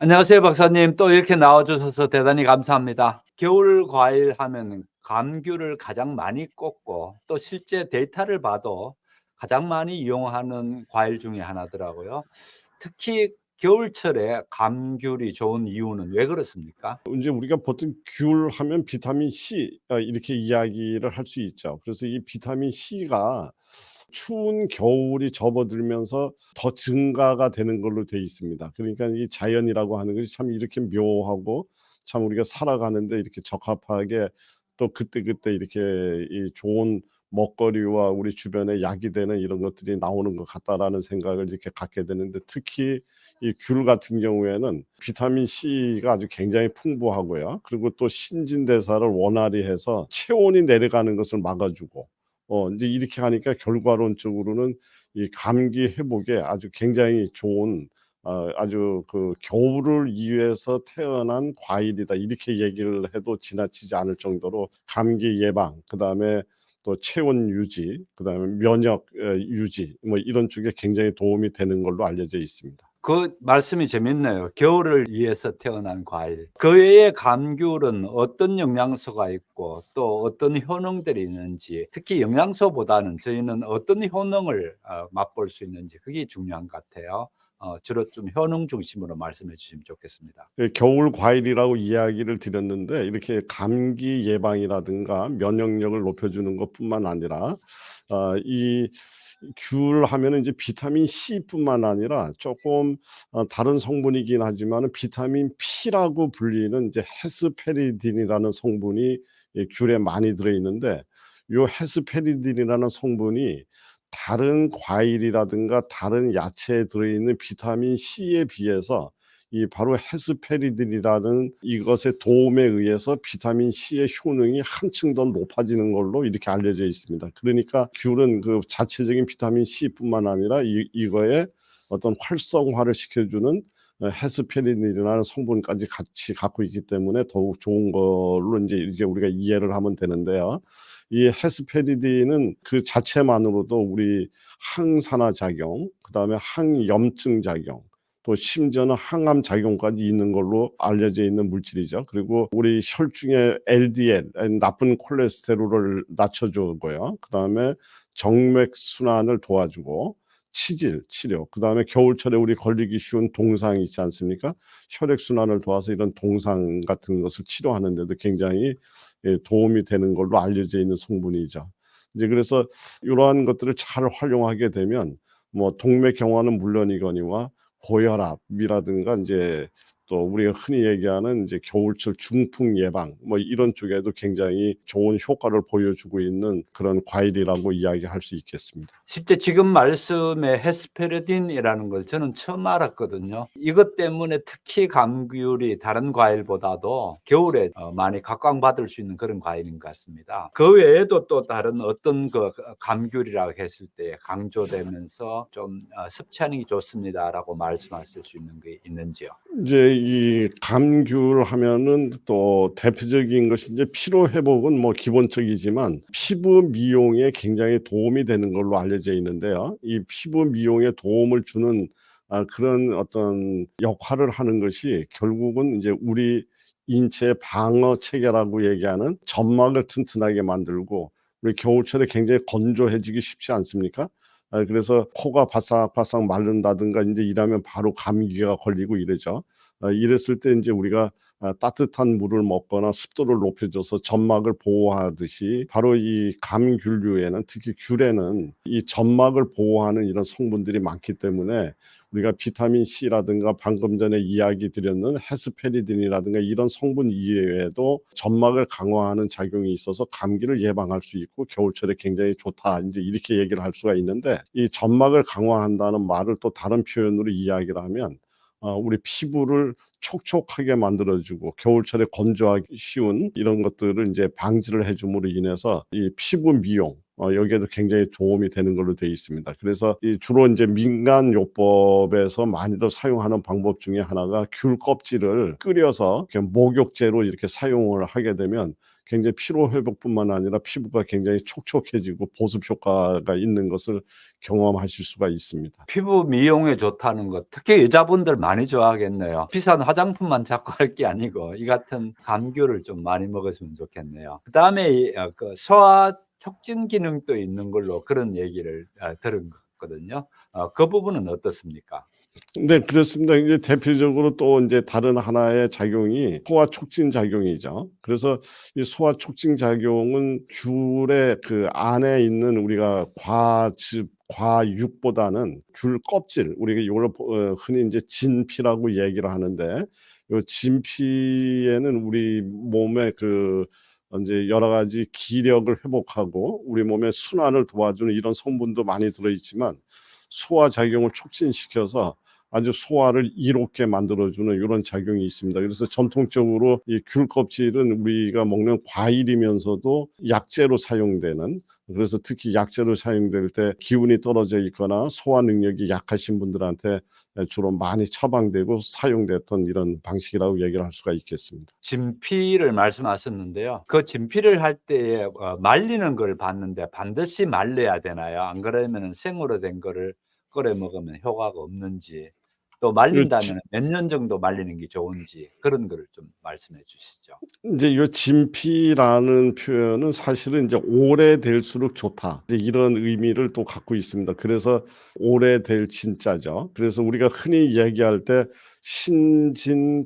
안녕하세요, 박사님. 또 이렇게 나와주셔서 대단히 감사합니다. 겨울 과일 하면 감귤을 가장 많이 꽂고 또 실제 데이터를 봐도 가장 많이 이용하는 과일 중에 하나더라고요. 특히 겨울철에 감귤이 좋은 이유는 왜 그렇습니까? 인제 우리가 보통 귤 하면 비타민 C 이렇게 이야기를 할 수 있죠. 그래서 이 비타민 C가 추운 겨울이 접어들면서 더 증가가 되는 걸로 돼 있습니다. 그러니까 이 자연이라고 하는 것이 참 이렇게 묘하고 참 우리가 살아가는데 이렇게 적합하게 또 그때그때 이렇게 이 좋은 먹거리와 우리 주변에 약이 되는 이런 것들이 나오는 것 같다라는 생각을 이렇게 갖게 되는데, 특히 이 귤 같은 경우에는 비타민 C가 아주 굉장히 풍부하고요. 그리고 또 신진대사를 원활히 해서 체온이 내려가는 것을 막아 주고 인제 이렇게 하니까 결과론적으로는 이 감기 회복에 아주 굉장히 좋은 아주 그 '겨울을 위해서 태어난 과일이다.' 이렇게 얘기를 해도 지나치지 않을 정도로 감기 예방, 그다음에 또 체온 유지, 그다음에 면역 유지 뭐 이런 쪽에 굉장히 도움이 되는 걸로 알려져 있습니다. 그 말씀이 재밌네요. 겨울을 위해서 태어난 과일. 그 외에 감귤은 어떤 영양소가 있고 또 어떤 효능들이 있는지, 특히 영양소보다는 저희는 어떤 효능을 맛볼 수 있는지 그게 중요한 것 같아요. 주로 좀 효능 중심으로 말씀해 주시면 좋겠습니다. 겨울 과일이라고 이야기를 드렸는데, 이렇게 감기 예방이라든가 면역력을 높여주는 것뿐만 아니라 이 귤 하면은 이제 비타민 C뿐만 아니라 조금 다른 성분이긴 하지만은 비타민 P라고 불리는 이제 헤스페리딘이라는 성분이 이 귤에 많이 들어 있는데, 요 헤스페리딘이라는 성분이 다른 과일이라든가 다른 야채에 들어 있는 비타민 C에 비해서 이 바로 헤스페리딘이라는 이것의 도움에 의해서 비타민 C의 효능이 한층 더 높아지는 걸로 이렇게 알려져 있습니다. 그러니까 귤은 그 자체적인 비타민 C뿐만 아니라 이거의 어떤 활성화를 시켜주는 헤스페린이라는 성분까지 같이 갖고 있기 때문에 더욱 좋은 걸로 인제 이렇게 우리가 이해를 하면 되는데요. 이 헤스페리딘은 그 자체만으로도 우리 항산화 작용, 그다음에 항염증 작용, 또 심지어는 항암 작용까지 있는 걸로 알려져 있는 물질이죠. 그리고 우리 혈중의 LDL, 나쁜 콜레스테롤을 낮춰 주고요. 그다음에 정맥 순환을 도와주고 치질 치료, 그다음에 겨울철에 우리 걸리기 쉬운 동상 있지 않습니까? 혈액 순환을 도와서 이런 동상 같은 것을 치료하는 데도 굉장히 도움이 되는 걸로 알려져 있는 성분이죠. 이제 그래서 이러한 것들을 잘 활용하게 되면 뭐 동맥경화는 물론이거니와 고혈압이라든가 인제 또 우리가 흔히 얘기하는 이제 겨울철 중풍 예방 뭐 이런 쪽에도 굉장히 좋은 효과를 보여주고 있는 그런 과일이라고 이야기할 수 있겠습니다. 실제 지금 말씀에 헤스페르딘이라는 걸 저는 처음 알았거든요. 이것 때문에 특히 감귤이 다른 과일보다도 겨울에 많이 각광받을 수 있는 그런 과일인 것 같습니다. 그 외에도 또 다른 어떤 감귤이라고 했을 때 강조되면서 좀 "섭취하는 게 좋습니다."라고 말씀하실 수 있는 게 있는지요? 인제 이 감귤 하면은 또 대표적인 것이 인제 피로 회복은 뭐 기본적이지만 피부 미용에 굉장히 도움이 되는 걸로 알려져 있는데요. 이 피부 미용에 도움을 주는 그런 어떤 역할을 하는 것이 결국은 인제 우리 인체 방어 체계라고 얘기하는 점막을 튼튼하게 만들고, 우리 겨울철에 굉장히 건조해지기 쉽지 않습니까? 그래서 코가 바싹바싹 마른다든가 인제 이러면 바로 감기가 걸리고 이러죠. 이랬을 때 인제 우리가 따뜻한 물을 먹거나 습도를 높여줘서 점막을 보호하듯이 바로 이 감귤류에는, 특히 귤에는 이 점막을 보호하는 이런 성분들이 많기 때문에 우리가 비타민 C라든가 방금 전에 이야기 드렸는 헤스페리딘이라든가 이런 성분 이외에도 점막을 강화하는 작용이 있어서 감기를 예방할 수 있고 겨울철에 굉장히 좋다, 인제 이렇게 얘기를 할 수가 있는데, 이 점막을 강화한다는 말을 또 다른 표현으로 이야기를 하면 우리 피부를 촉촉하게 만들어 주고 겨울철에 건조하기 쉬운 이런 것들을 인제 방지를 해 줌으로 인해서 이 피부 미용 여기에도 굉장히 도움이 되는 걸로 되어 있습니다. 그래서 이 주로 인제 민간요법에서 많이들 사용하는 방법 중에 하나가 귤 껍질을 끓여서 이렇게 목욕제로 이렇게 사용을 하게 되면 굉장히 피로 회복뿐만 아니라 피부가 굉장히 촉촉해지고 보습 효과가 있는 것을 경험하실 수가 있습니다. 피부 미용에 좋다는 것, 특히 여자분들 많이 좋아하겠네요. 비싼 화장품만 자꾸 할 게 아니고 이 같은 감귤을 좀 많이 먹었으면 좋겠네요. 그다음에 그 소화 촉진 기능도 있는 걸로 그런 얘기를 들은 거거든요. 그 부분은 어떻습니까? 네, 그렇습니다. 이제 대표적으로 또 이제 다른 하나의 작용이 소화 촉진 작용이죠. 그래서 이 소화 촉진 작용은 귤의 그 안에 있는 우리가 과즙, 과육보다는 귤 껍질, 우리가 이걸 흔히 이제 진피라고 얘기를 하는데, 요 진피에는 우리 몸의 그 이제 여러 가지 기력을 회복하고 우리 몸의 순환을 도와주는 이런 성분도 많이 들어있지만 소화 작용을 촉진시켜서 아주 소화를 이롭게 만들어주는 이런 작용이 있습니다. 그래서 전통적으로 이 귤 껍질은 우리가 먹는 과일이면서도 약재로 사용되는, 그래서 특히 약재로 사용될 때 기운이 떨어져 있거나 소화 능력이 약하신 분들한테 주로 많이 처방되고 사용됐던 이런 방식이라고 얘기를 할 수가 있겠습니다. 진피를 말씀하셨는데요. 그 진피를 할 때에 말리는 걸 봤는데 반드시 말려야 되나요? 안 그러면 생으로 된 거를 끓여 먹으면 효과가 없는지, 또 말린다면 몇 년 정도 말리는 게 좋은지 그런 거를 좀 말씀해 주시죠. 이제 요 진피라는 표현은 사실은 이제 오래될수록 좋다, 이제 이런 의미를 또 갖고 있습니다. 그래서 오래될 진짜죠. 그래서 우리가 흔히 얘기할 때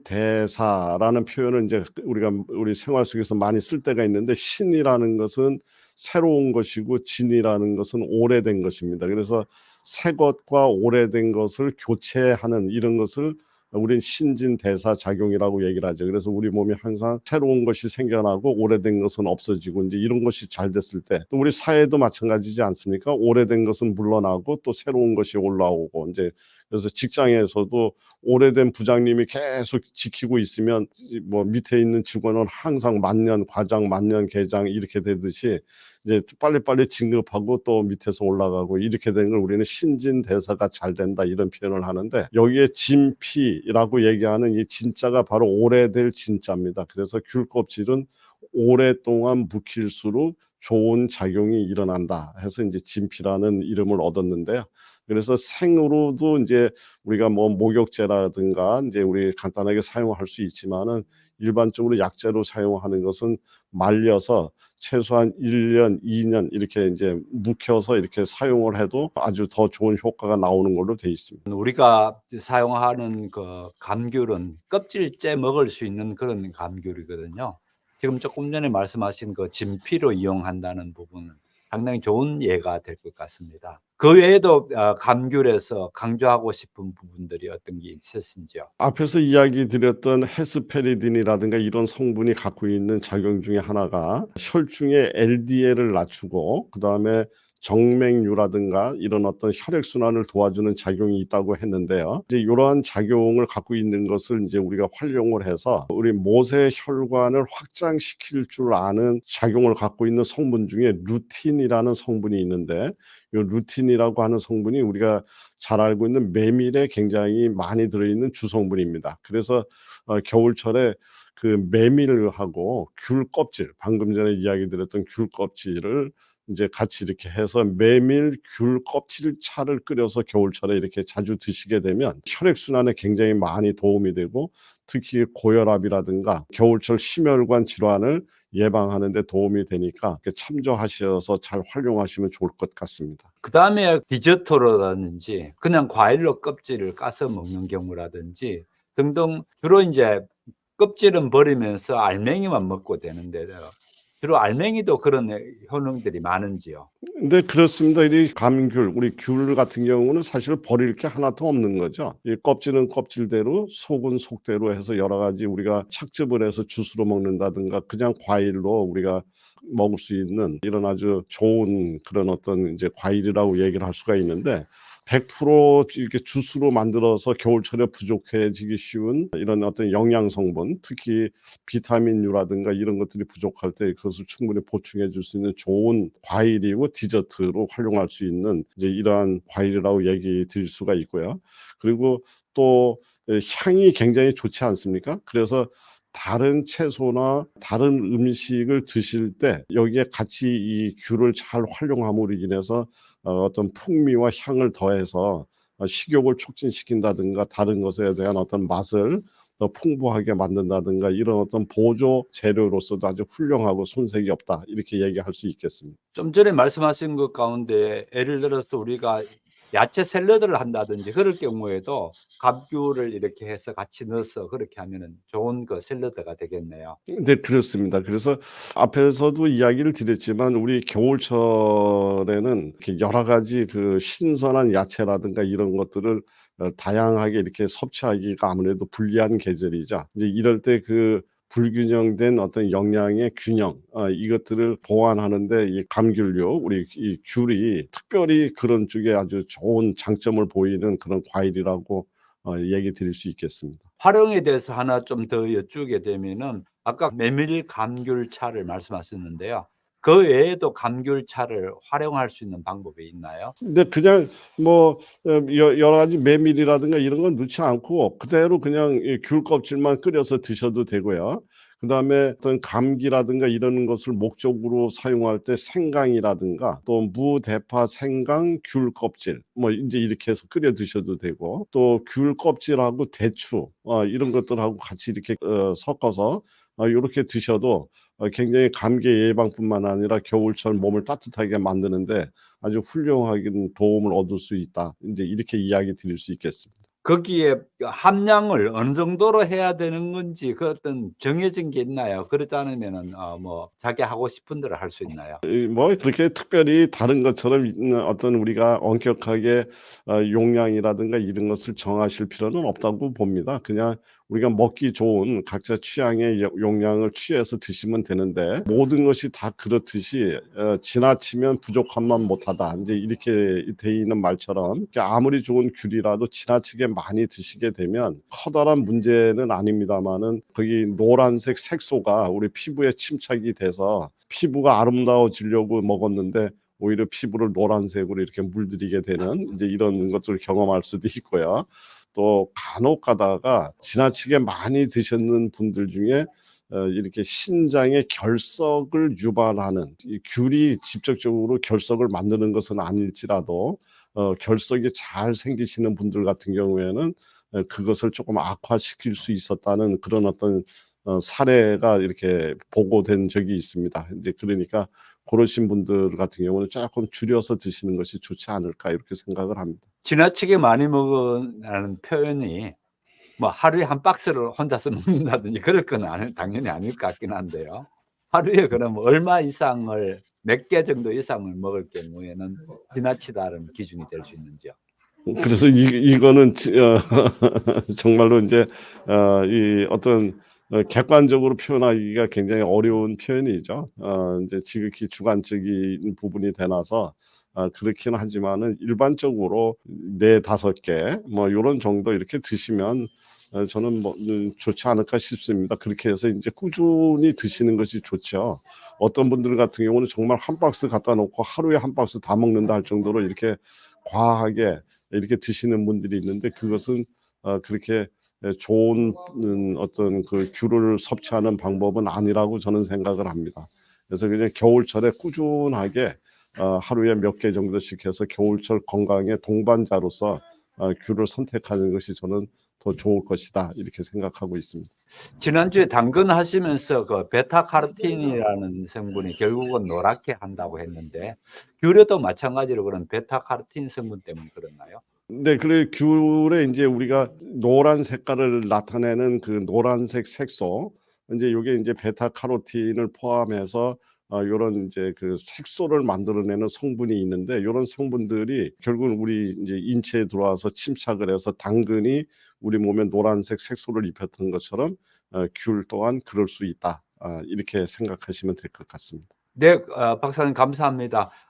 신진대사라는 표현을 이제 우리가 우리 생활 속에서 많이 쓸 때가 있는데, 신이라는 것은 새로운 것이고 진이라는 것은 오래된 것입니다. 그래서 새 것과 오래된 것을 교체하는 이런 것을 우린 신진대사 작용이라고 얘기를 하죠. 그래서 우리 몸이 항상 새로운 것이 생겨나고 오래된 것은 없어지고, 이제 이런 것이 잘 됐을 때, 또 우리 사회도 마찬가지지 않습니까? 오래된 것은 물러나고 또 새로운 것이 올라오고, 이제 그래서 직장에서도 오래된 부장님이 계속 지키고 있으면 뭐 밑에 있는 직원은 항상 만년 과장, 만년 계장 이렇게 되듯이 이제 빨리빨리 진급하고 또 밑에서 올라가고 이렇게 되는 걸 우리는 신진대사가 잘 된다 이런 표현을 하는데, 여기에 진피라고 얘기하는 이 진자가 바로 오래될 진자입니다. 그래서 귤 껍질은 오랫동안 묵힐수록 좋은 작용이 일어난다 해서 이제 진피라는 이름을 얻었는데요. 그래서 생으로도 이제 우리가 뭐 목욕제라든가 이제 우리 간단하게 사용할 수 있지만은, 일반적으로 약재로 사용하는 것은 말려서 최소한 1년, 2년 이렇게 이제 묵혀서 이렇게 사용을 해도 아주 더 좋은 효과가 나오는 걸로 돼 있습니다. 우리가 사용하는 그 감귤은 껍질째 먹을 수 있는 그런 감귤이거든요. 지금 조금 전에 말씀하신 그 진피로 이용한다는 부분은 상당히 좋은 예가 될 것 같습니다. 그 외에도 감귤에서 강조하고 싶은 부분들이 어떤 게 있으신지요? 앞에서 이야기 드렸던 헤스페리딘이라든가 이런 성분이 갖고 있는 작용 중에 하나가 혈중의 LDL을 낮추고, 그다음에 정맥류라든가 이런 어떤 혈액순환을 도와주는 작용이 있다고 했는데요. 이제 이러한 작용을 갖고 있는 것을 이제 우리가 활용을 해서 우리 모세 혈관을 확장시킬 줄 아는 작용을 갖고 있는 성분 중에 루틴이라는 성분이 있는데, 이 루틴이라고 하는 성분이 우리가 잘 알고 있는 메밀에 굉장히 많이 들어있는 주성분입니다. 그래서 겨울철에 그 메밀하고 귤 껍질, 방금 전에 이야기 드렸던 귤 껍질을 이제 같이 이렇게 해서 메밀 귤 껍질 차를 끓여서 겨울철에 이렇게 자주 드시게 되면 혈액 순환에 굉장히 많이 도움이 되고, 특히 고혈압이라든가 겨울철 심혈관 질환을 예방하는 데 도움이 되니까 참조하셔서 잘 활용하시면 좋을 것 같습니다. 그다음에 디저트로라든지 그냥 과일로 껍질을 까서 먹는 경우라든지 등등, 주로 인제 껍질은 버리면서 알맹이만 먹고 되는데 주로 알맹이도 그런 효능들이 많은지요? 네, 그렇습니다. 이 감귤, 우리 귤 같은 경우는 사실 버릴 게 하나도 없는 거죠. 이 껍질은 껍질대로, 속은 속대로 해서 여러 가지 우리가 착즙을 해서 주스로 먹는다든가 그냥 과일로 우리가 먹을 수 있는 이런 아주 좋은 그런 어떤 이제 과일이라고 얘기를 할 수가 있는데, 100% 이렇게 주스로 만들어서 겨울철에 부족해지기 쉬운 이런 어떤 영양 성분, 특히 비타민류라든가 이런 것들이 부족할 때 그것을 충분히 보충해 줄 수 있는 좋은 과일이고 디저트로 활용할 수 있는 이제 이러한 과일이라고 얘기 드릴 수가 있고요. 그리고 또 향이 굉장히 좋지 않습니까? 그래서 다른 채소나 다른 음식을 드실 때 여기에 같이 이 귤을 잘 활용함으로 인해서 어떤 풍미와 향을 더해서 식욕을 촉진시킨다든가 다른 것에 대한 어떤 맛을 더 풍부하게 만든다든가 이런 어떤 보조 재료로서도 아주 훌륭하고 손색이 없다 이렇게 얘기할 수 있겠습니다. 좀 전에 말씀하신 것 가운데 예를 들어서 우리가 야채 샐러드를 한다든지 그럴 경우에도 감귤을 이렇게 해서 같이 넣어서 그렇게 하면은 좋은 그 샐러드가 되겠네요. 네 그렇습니다. 그래서 앞에서도 이야기를 드렸지만 우리 겨울철에는 이렇게 여러 가지 그 신선한 야채라든가 이런 것들을 다양하게 이렇게 섭취하기가 아무래도 불리한 계절이죠. 이제 이럴 때 그 불균형된 어떤 영양의 균형 이것들을 보완하는 데 이 감귤류 우리 이 귤이 특별히 그런 쪽에 아주 좋은 장점을 보이는 그런 과일이라고 얘기 드릴 수 있겠습니다. 활용에 대해서 하나 좀 더 여쭈게 되면은 아까 메밀 감귤차를 말씀하셨는데요. 그 외에도 감귤차를 활용할 수 있는 방법이 있나요? 근데 그냥 뭐 여러 가지 메밀이라든가 이런 건 넣지 않고 그대로 그냥 이 귤 껍질만 끓여서 드셔도 되고요. 그다음에 어떤 감기라든가 이런 것을 목적으로 사용할 때 생강이라든가 또 무, 대파, 생강, 귤 껍질 뭐 인제 이렇게 해서 끓여 드셔도 되고 또 귤 껍질하고 대추 이런 것들하고 같이 이렇게 섞어서 요렇게 드셔도 굉장히 감기 예방뿐만 아니라 겨울철 몸을 따뜻하게 만드는 데 아주 훌륭하게 도움을 얻을 수 있다. 인제 이렇게 이야기 드릴 수 있겠습니다. 거기에 그 함량을 어느 정도로 해야 되는 건지 그 어떤 정해진 게 있나요? 그렇지 않으면은 뭐 자기 하고 싶은 대로 할 수 있나요? 뭐 그렇게 특별히 다른 것처럼 어떤 우리가 엄격하게 용량이라든가 이런 것을 정하실 필요는 없다고 봅니다. 그냥 우리가 먹기 좋은 각자 취향의 용량을 취해서 드시면 되는데 모든 것이 다 그렇듯이 지나치면 부족함만 못하다. 인제 이렇게 돼 있는 말처럼 이렇게 아무리 좋은 귤이라도 지나치게 많이 드시게 되면 커다란 문제는 아닙니다마는 거기 노란색 색소가 우리 피부에 침착이 돼서 피부가 아름다워지려고 먹었는데 오히려 피부를 노란색으로 이렇게 물들이게 되는 인제 이런 것들을 경험할 수도 있고요. 또 간혹 가다가 지나치게 많이 드셨는 분들 중에 이렇게 신장의 결석을 유발하는 이 귤이 직접적으로 결석을 만드는 것은 아닐지라도 결석이 잘 생기시는 분들 같은 경우에는 그것을 쪼끔 악화시킬 수 있었다는 그런 어떤 사례가 이렇게 보고된 적이 있습니다. 인제 그러니까 고러신 분들 같은 경우는 쪼끔 줄여서 드시는 것이 좋지 않을까 이렇게 생각을 합니다. 지나치게 많이 먹으라는 표현이 뭐 하루에 한 박스를 혼자서 먹는다든지 그럴 건 당연히 아닐 것 같긴 한데요. 하루에 그럼 얼마 이상을 몇 개 정도 이상을 먹을 경우에는 지나치다는 기준이 될 수 있는지요? 그래서 이거는 정말로 인제 이 어떤 객관적으로 표현하기가 굉장히 어려운 표현이죠. 인제 지극히 주관적인 부분이 되나서 그렇긴 하지만은 일반적으로 4-5개 뭐 요런 정도 이렇게 드시면 저는 뭐 좋지 않을까 싶습니다. 그렇게 해서 인제 꾸준히 드시는 것이 좋죠. 어떤 분들 같은 경우는 정말 한 박스 갖다 놓고 하루에 한 박스 다 먹는다 할 정도로 이렇게 과하게 이렇게 드시는 분들이 있는데 그것은 그렇게 좋은 어떤 그 귤을 섭취하는 방법은 아니라고 저는 생각을 합니다. 그래서 그냥 겨울철에 꾸준하게 하루에 몇 개 정도씩 해서 겨울철 건강의 동반자로서 귤을 선택하는 것이 저는 더 좋을 것이다 이렇게 생각하고 있습니다. 지난주에 당근하시면서 그 베타카로틴이라는 성분이 결국은 노랗게 한다고 했는데 귤에도 마찬가지로 그런 베타카로틴 성분 때문에 그렇나요? 네. 그래 귤에 인제 우리가 노란 색깔을 나타내는 그 노란색 색소 인제 요게 인제 베타카로틴을 포함해서 요런 인제 그 색소를 만들어내는 성분이 있는데 요런 성분들이 결국은 우리 인제 인체에 들어와서 침착을 해서 당근이 우리 몸에 노란색 색소를 입혔던 것처럼 귤 또한 그럴 수 있다. 이렇게 생각하시면 될 것 같습니다. 네. 박사님 감사합니다.